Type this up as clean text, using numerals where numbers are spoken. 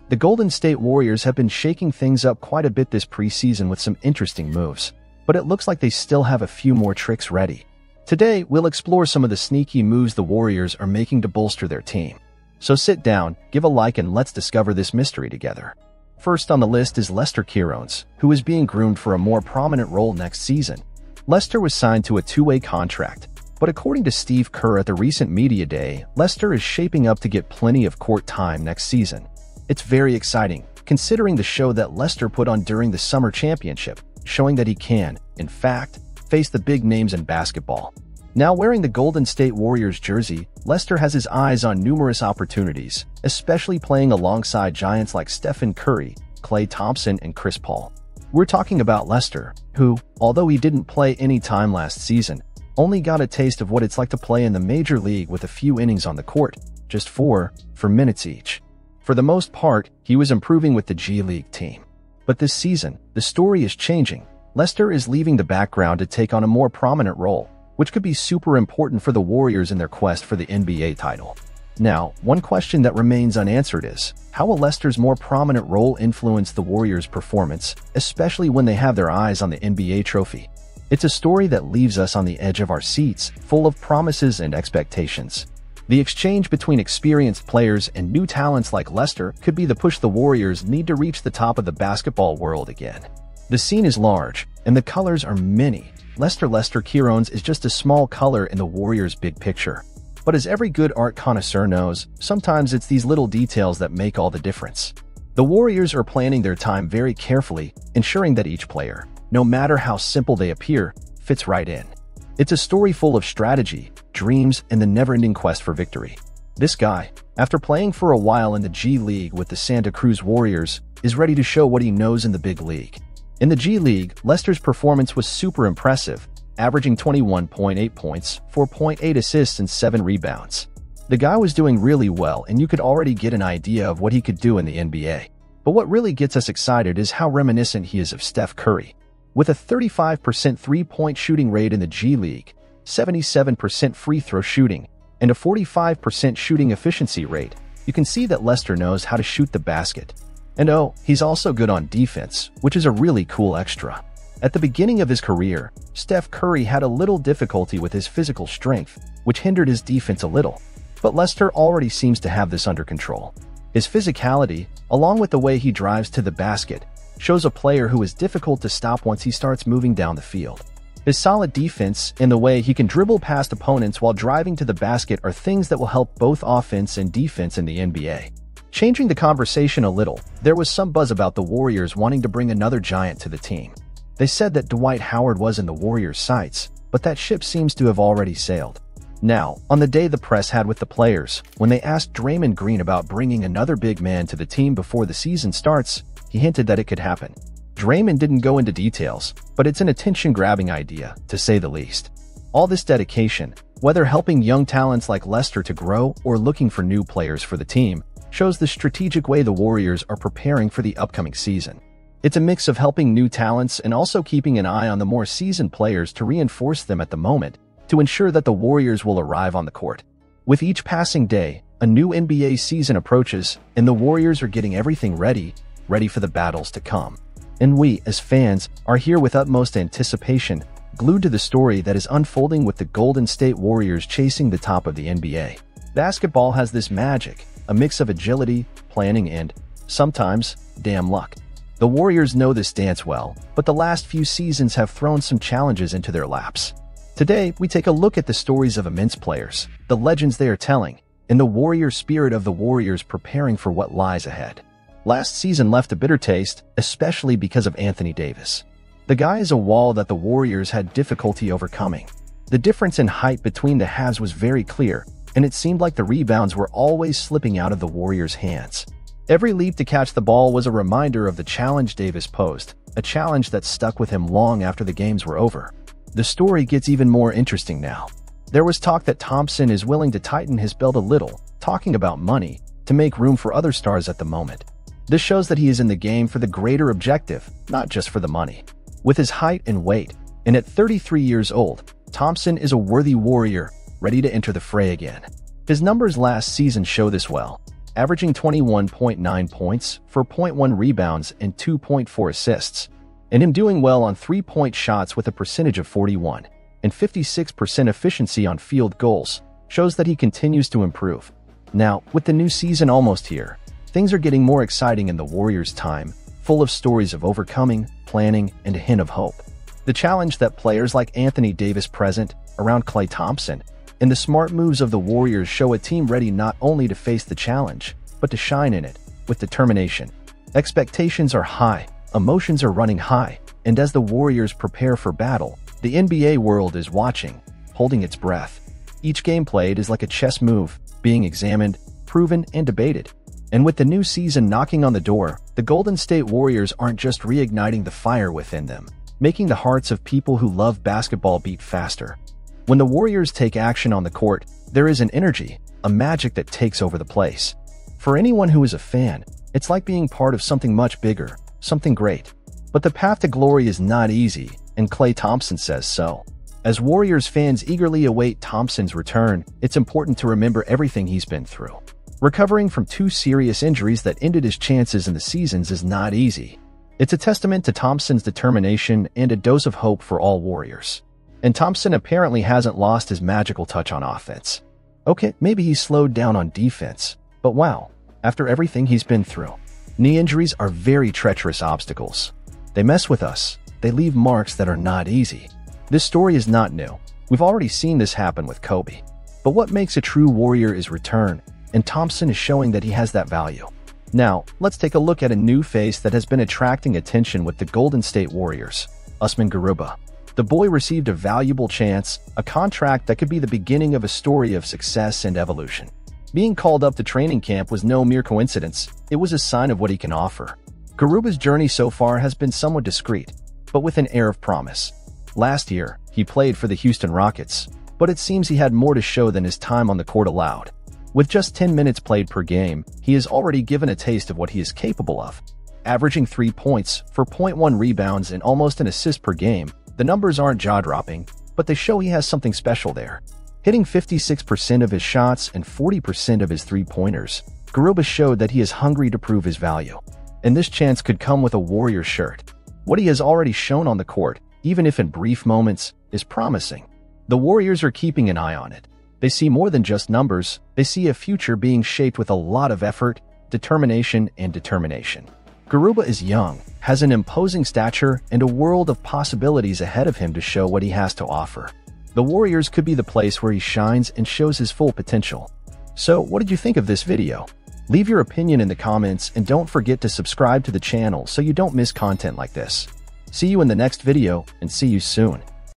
The Golden State Warriors have been shaking things up quite a bit this preseason with some interesting moves, but it looks like they still have a few more tricks ready. Today, we'll explore some of the sneaky moves the Warriors are making to bolster their team. So sit down, give a like, and let's discover this mystery together. First on the list is Lester Quinones, who is being groomed for a more prominent role next season. Lester was signed to a two-way contract, but according to Steve Kerr at the recent media day, Lester is shaping up to get plenty of court time next season. It's very exciting, considering the show that Lester put on during the Summer Championship, showing that he can, in fact, face the big names in basketball. Now wearing the Golden State Warriors jersey, Lester has his eyes on numerous opportunities, especially playing alongside giants like Stephen Curry, Klay Thompson, and Chris Paul. We're talking about Lester, who, although he didn't play any time last season, only got a taste of what it's like to play in the major league with a few innings on the court, just four minutes each. For the most part, he was improving with the G League team. But this season, the story is changing. Lester is leaving the background to take on a more prominent role, which could be super important for the Warriors in their quest for the NBA title. Now, one question that remains unanswered is, how will Lester's more prominent role influence the Warriors' performance, especially when they have their eyes on the NBA trophy? It's a story that leaves us on the edge of our seats, full of promises and expectations. The exchange between experienced players and new talents like Lester could be the push the Warriors need to reach the top of the basketball world again. The scene is large, and the colors are many. Lester Quinones is just a small color in the Warriors' big picture. But as every good art connoisseur knows, sometimes it's these little details that make all the difference. The Warriors are planning their time very carefully, ensuring that each player, no matter how simple they appear, fits right in. It's a story full of strategy, dreams, and the never-ending quest for victory. This guy, after playing for a while in the G League with the Santa Cruz Warriors, is ready to show what he knows in the big league. In the G League, Lester's performance was super impressive, averaging 21.8 points, 4.8 assists, and 7 rebounds. The guy was doing really well, and you could already get an idea of what he could do in the NBA. But what really gets us excited is how reminiscent he is of Steph Curry. With a 35% three-point shooting rate in the G League, 77% free throw shooting, and a 45% shooting efficiency rate, you can see that Lester knows how to shoot the basket. And oh, he's also good on defense, which is a really cool extra. At the beginning of his career, Steph Curry had a little difficulty with his physical strength, which hindered his defense a little. But Lester already seems to have this under control. His physicality, along with the way he drives to the basket, shows a player who is difficult to stop once he starts moving down the field. His solid defense and the way he can dribble past opponents while driving to the basket are things that will help both offense and defense in the NBA. Changing the conversation a little, there was some buzz about the Warriors wanting to bring another giant to the team. They said that Dwight Howard was in the Warriors' sights, but that ship seems to have already sailed. Now, on the day the press had with the players, when they asked Draymond Green about bringing another big man to the team before the season starts, he hinted that it could happen. Draymond didn't go into details, but it's an attention-grabbing idea, to say the least. All this dedication, whether helping young talents like Lester to grow or looking for new players for the team, shows the strategic way the Warriors are preparing for the upcoming season. It's a mix of helping new talents and also keeping an eye on the more seasoned players to reinforce them at the moment, to ensure that the Warriors will arrive on the court. With each passing day, a new NBA season approaches, and the Warriors are getting everything ready for the battles to come. And we, as fans, are here with utmost anticipation, glued to the story that is unfolding with the Golden State Warriors chasing the top of the NBA. Basketball has this magic, a mix of agility, planning, and, sometimes, damn luck. The Warriors know this dance well, but the last few seasons have thrown some challenges into their laps. Today, we take a look at the stories of immense players, the legends they are telling, and the warrior spirit of the Warriors preparing for what lies ahead. Last season left a bitter taste, especially because of Anthony Davis. The guy is a wall that the Warriors had difficulty overcoming. The difference in height between the halves was very clear, and it seemed like the rebounds were always slipping out of the Warriors' hands. Every leap to catch the ball was a reminder of the challenge Davis posed, a challenge that stuck with him long after the games were over. The story gets even more interesting now. There was talk that Thompson is willing to tighten his belt a little, talking about money, to make room for other stars at the moment. This shows that he is in the game for the greater objective, not just for the money. With his height and weight, and at 33 years old, Thompson is a worthy warrior, ready to enter the fray again. His numbers last season show this well, averaging 21.9 points, 4.1 rebounds, and 2.4 assists, and him doing well on three-point shots with a percentage of 41 and 56% efficiency on field goals shows that he continues to improve. Now, with the new season almost here, things are getting more exciting in the Warriors' time, full of stories of overcoming, planning, and a hint of hope. The challenge that players like Anthony Davis present around Klay Thompson and the smart moves of the Warriors show a team ready not only to face the challenge, but to shine in it with determination. Expectations are high, emotions are running high, and as the Warriors prepare for battle, the NBA world is watching, holding its breath. Each game played is like a chess move, being examined, proven, and debated. And with the new season knocking on the door, the Golden State Warriors aren't just reigniting the fire within them, making the hearts of people who love basketball beat faster. When the Warriors take action on the court, there is an energy, a magic that takes over the place. For anyone who is a fan, it's like being part of something much bigger, something great. But the path to glory is not easy, and Klay Thompson says so. As Warriors fans eagerly await Thompson's return, it's important to remember everything he's been through. Recovering from two serious injuries that ended his chances in the seasons is not easy. It's a testament to Thompson's determination and a dose of hope for all Warriors. And Thompson apparently hasn't lost his magical touch on offense. Okay, maybe he's slowed down on defense, but wow, after everything he's been through. Knee injuries are very treacherous obstacles. They mess with us. They leave marks that are not easy. This story is not new. We've already seen this happen with Kobe. But what makes a true Warrior is return, and Thompson is showing that he has that value. Now, let's take a look at a new face that has been attracting attention with the Golden State Warriors, Usman Garuba. The boy received a valuable chance, a contract that could be the beginning of a story of success and evolution. Being called up to training camp was no mere coincidence. It was a sign of what he can offer. Garuba's journey so far has been somewhat discreet, but with an air of promise. Last year, he played for the Houston Rockets, but it seems he had more to show than his time on the court allowed. With just 10 minutes played per game, he has already given a taste of what he is capable of. Averaging 3 points, 4.1 rebounds, and almost an assist per game, the numbers aren't jaw-dropping, but they show he has something special there. Hitting 56% of his shots and 40% of his three-pointers, Garuba showed that he is hungry to prove his value. And this chance could come with a Warrior shirt. What he has already shown on the court, even if in brief moments, is promising. The Warriors are keeping an eye on it. They see more than just numbers. They see a future being shaped with a lot of effort, determination, and determination. Garuba is young, has an imposing stature, and a world of possibilities ahead of him to show what he has to offer. The Warriors could be the place where he shines and shows his full potential. So, what did you think of this video? Leave your opinion in the comments and don't forget to subscribe to the channel so you don't miss content like this. See you in the next video and see you soon.